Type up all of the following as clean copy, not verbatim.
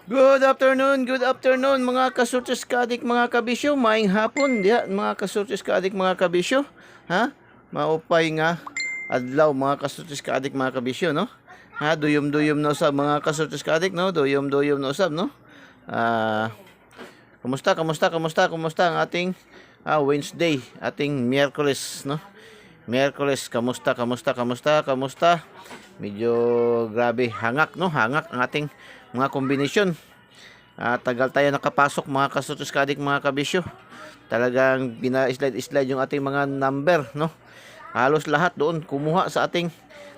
Good afternoon mga kasurtis kadik mga kabisyo, maing hapon diha mga kasurtis kadik mga kabisyo. Ha? Maupay nga adlaw mga kasurtis kadik mga kabisyo, no? Ha, duyom-duyom no sa mga kasurtis kadik, no? Duyom-duyom no sab, no? Ah, kumusta ang ating Wednesday, ating Miyerkules, no? Miyerkules, kamusta? Medyo grabe, hangak, no? Hangak ang ating mga kombinasyon. Tagal tayo nakapasok mga kasutos kadik mga kabisyo. Talagang pina-slide yung ating mga number, no? Halos lahat doon kumuha sa ating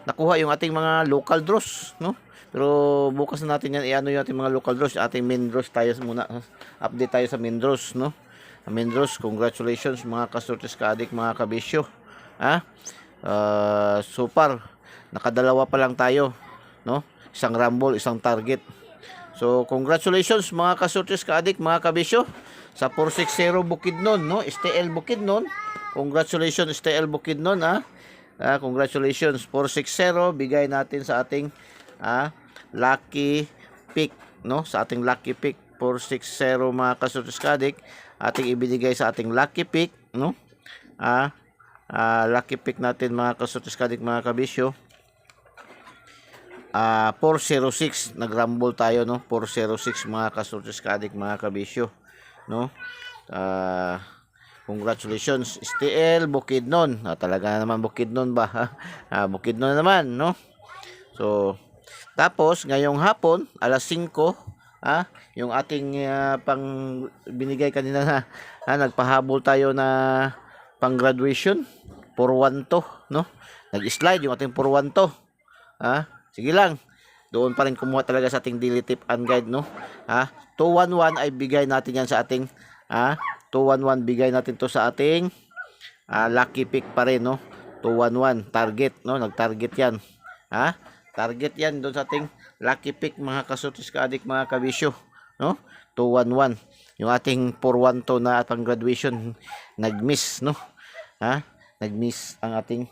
nakuha yung ating mga local draws, no? Pero bukas na natin yan iano yung ating mga local draws, ating main draws tayo muna. Update tayo sa main draws, no? Main draws, congratulations mga kasutos kadik mga kabisyo. So far nakadalawa pa lang tayo, no? Isang rumble, isang target. So, congratulations mga kasurtis kaadik, mga kabisyo, sa 460 Bukidnon, no? STL Bukidnon. Congratulations STL Bukidnon, ha? Congratulations 460 bigay natin sa ating lucky pick, no? Sa ating lucky pick 460 mga kasurtis kaadik, ating ibinigay sa ating lucky pick, no? Lucky pick natin mga kasurtis kaadik, mga kabisyo. 406 nagrumble tayo, no? 406 mga kasurtis kaadik, mga kabisyo, no? Congratulations STL Bukidnon. Talaga naman Bukidnon ba? Bukidnon naman, no? So tapos ngayong hapon alas 5, yung ating pang binigay kanina na nagpahabol tayo na pang graduation 412, no? Nag-slide yung ating 412. Sige lang. Doon pa rin kumuha talaga sa ating daily tip and guide, no? 211 ay bigay natin yan sa ating 211 bigay natin to sa ating lucky pick pa rin, no? 211 target, no? Nag-target yan. Target yan doon sa ating lucky pick mga kasutis kaadik, mga kabisyo, no? 211. Yung ating 412 na pang graduation nag-miss, no? Nag-miss ang ating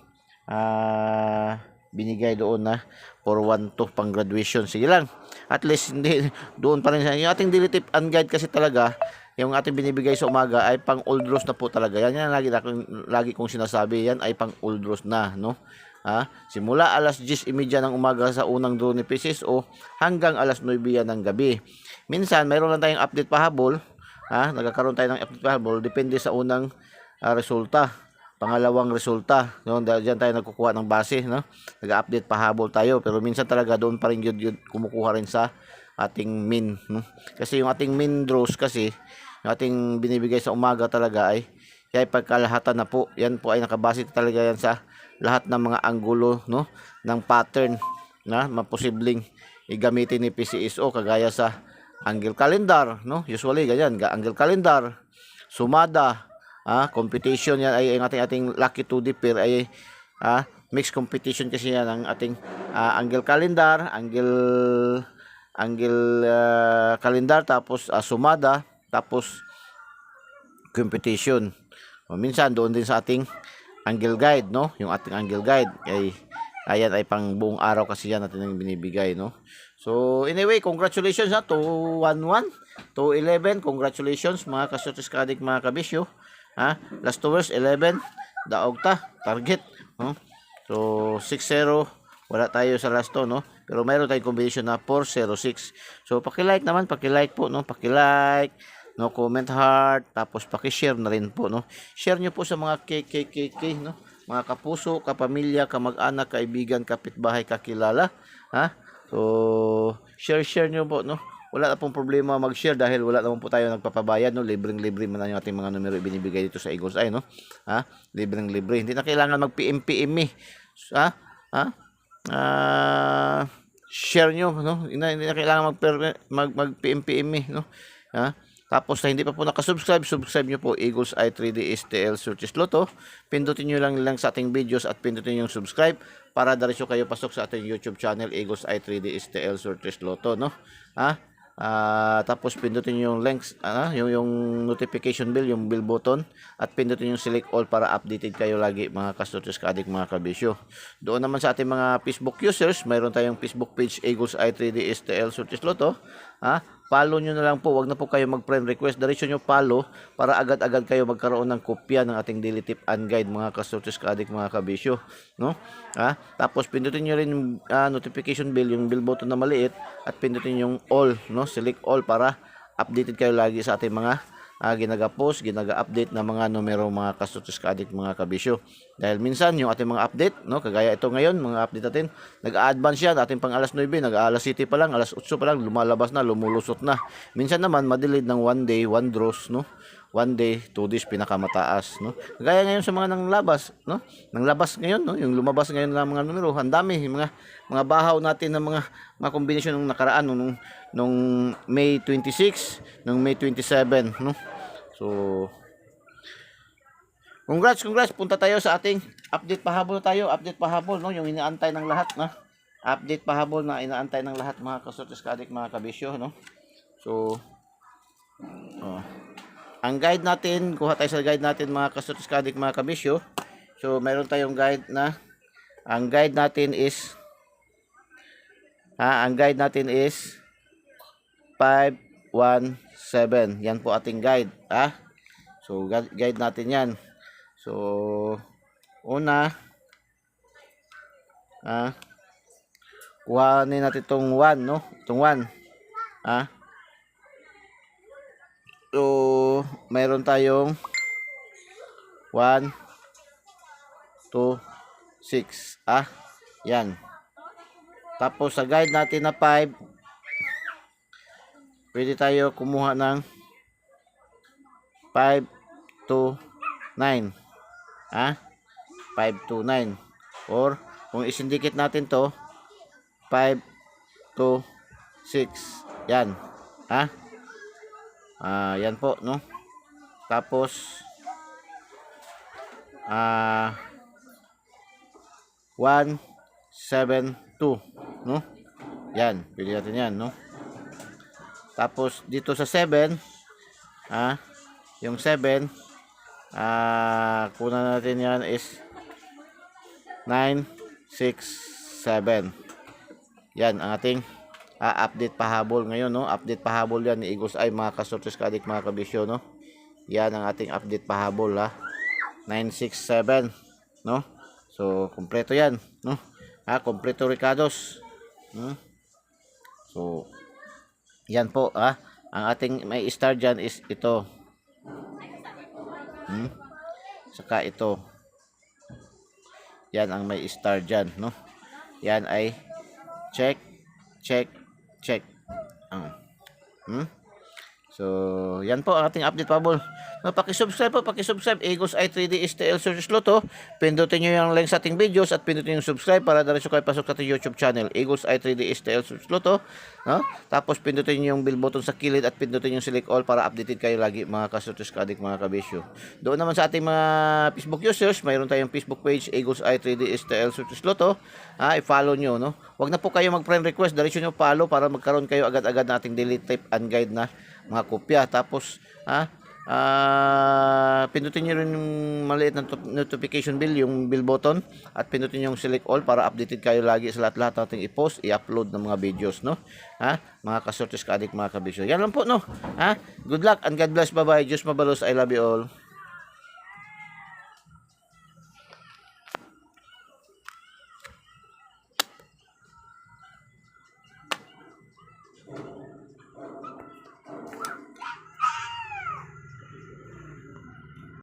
binigay doon na 412 pang graduation. Sige lang, at least hindi doon pa rin yung ating daily tip and guide, kasi talaga yung ating binibigay sa umaga ay pang old roast na po talaga yan. Lagi kong sinasabi, yan ay pang old roast na, no? Simula alas 10:30 ng umaga sa unang draw ni PCSO hanggang alas 9 yan ng gabi. Minsan mayroon lang tayong update pahabol, nagkakaroon tayo ng update pahabol depende sa unang resulta, pangalawang resulta, no? Diyan tayo nagkukuha ng base, no? Nag-update pahabol tayo, pero minsan talaga doon pa rin yun kumukuha rin sa ating min, no? Kasi yung ating min draws, kasi yung ating binibigay sa umaga talaga ay kaya pagkalahatan na po, yan po ay nakabase talaga yan sa lahat ng mga anggulo, no? Ng pattern na maposibleng igamitin ni PCSO, kagaya sa angle calendar, no? Usually ganyan, angle calendar, sumada, competition, yan ay ang ating lucky 2D pair ay mixed competition, kasi yan ang ating angle calendar, angle calendar, tapos sumada, tapos competition. Minsan doon din sa ating angle guide, no? Yung ating angle guide ay ayan ay pang buong araw, kasi yan natin ang binibigay, no? So anyway, congratulations to 211, 211, congratulations mga kasutis kadik, mga kabisyo. Last 2 hours 11 daog ta target, no? So 60 wala tayo sa last 2, no? Pero mayroon tayong combination na 406. So paki-like naman, paki-like po, no? Paki-like, no, comment heart, tapos paki-share na rin po, no? Share nyo po sa mga KKKK, no? Mga kapuso, kapamilya, kamag-anak, kaibigan, kapitbahay, kakilala, So share nyo po, no? Wala na pong problema mag-share dahil wala naman po tayo nagpapabayad, no? Libreng-libre man yung ating mga numero ibinibigay dito sa Eagles Eye, no? Libreng-libre. Hindi na kailangan mag-PM-PM, share nyo, no? Hindi na kailangan mag-PM-PM, no? Tapos na hindi pa po nakasubscribe, subscribe nyo po Eagles Eye 3D STL Surtis Lotto. Pindutin nyo lang sa ating videos at pindutin yung subscribe para diretso kayo pasok sa ating YouTube channel Eagles Eye 3D STL Surtis Lotto, no? Tapos pindutin yung links, yung notification bell, yung bell button, at pindutin yung select all para updated kayo lagi, mga kasutis kaadik, mga kabisyo. Doon naman sa ating mga Facebook users, mayroon tayong Facebook page Eagles Eye 3D STL Surtis Lotto, Follow nyo na lang po. Wag na po kayo mag-friend request. Diretso nyo follow para agad-agad kayo magkaroon ng kopya ng ating daily tip and guide, mga kasortes ka-adik, mga kabisyo, no? Tapos pindutin nyo rin yung notification bell, yung bell button na maliit, at pindutin yung all, no? Select all para updated kayo lagi sa ating mga ginaga-post, ginaga-update na mga numero, mga kasortes ka-adik, mga kabisyo. Dahil minsan yung ating mga update, no, kagaya ito ngayon, mga update natin, nag-a-advance yan, ating pang alas 9, nag-alas 7 pa lang, alas 8 pa lang, lumalabas na, lumulusot na. Minsan naman, madelayed ng 1 day, 1 draws, no? 1 day, 2 days, pinakamataas, no? Kagaya ngayon sa mga nanglabas, no? Nanglabas ngayon, no? Yung lumabas ngayon ng mga numero, ang dami, mga bahaw natin ng mga kombinasyon nung nakaraan, nung May 26, nung May 27, no? So, congrats. Punta tayo sa ating update pahabol tayo. Update pahabol, no? Yung inaantay ng lahat, na update pahabol na inaantay ng lahat, mga kasortes ka-adik, mga kabisyo, no? So, ang guide natin, kuha tayo sa guide natin, mga kasortes ka-adik, mga kabisyo. So, meron tayong guide na ang guide natin is 517. Yan po ating guide, So, guide natin yan. So, una, kuhanin natin itong 1, no? Itong 1, So, mayroon tayong 1, 2, 6, yan. Tapos, sa guide natin na 5, pwede tayo kumuha ng 5 to 9. 5 to 9. Or, kung isindikit natin to, 5 to 6. Yan. Yan po, no? Tapos, 1, 7, 2. No? Yan. Pwede natin yan, no? Tapos, dito sa 7, yung 7, kunan natin yan is 9, 6, 7. Yan ang ating update pahabol ngayon, no? Update pahabol yan ni Eagles Eye, mga kasortes ka-adik, mga kabisyo, no? Yan ang ating update pahabol, 9, 6, 7, no? So, kompleto yan, no? Kompleto Ricardos. So, yan po, ang ating may star dyan is ito. Saka ito. Yan ang may star dyan, no? Yan ay check. So, yan po ang ating update pahabol. No, paki-subscribe Eagles Eye 3D STL Search Lotto. Pindutin nyo yung link sa ating videos at pindutin yung subscribe para diretso kayo pasok sa ating YouTube channel, Eagles Eye 3D STL Search Lotto, no? Tapos pindutin nyo yung bell button sa kilid at pindutin yung select all para updated kayo lagi, mga kasortes ka-adik, mga kabisyo. Doon naman sa ating mga Facebook users, mayroon tayong Facebook page, Eagles Eye 3D STL Search Lotto. I-follow nyo, no? Wag na po kayo mag-friend request, diretso nyo follow para magkaroon kayo agad-agad na ating daily tip and guide na mga kopya. Tapos, pindutin nyo rin yung maliit na notification bell, yung bell button, at pindutin yung select all para updated kayo lagi sa lahat-lahat nating i-post, i-upload ng mga videos, no? Mga kasortes ka-adik, mga kabisyo. Yan lang po, no? Good luck and God bless. Bye-bye. Diyos mabalos. I love you all.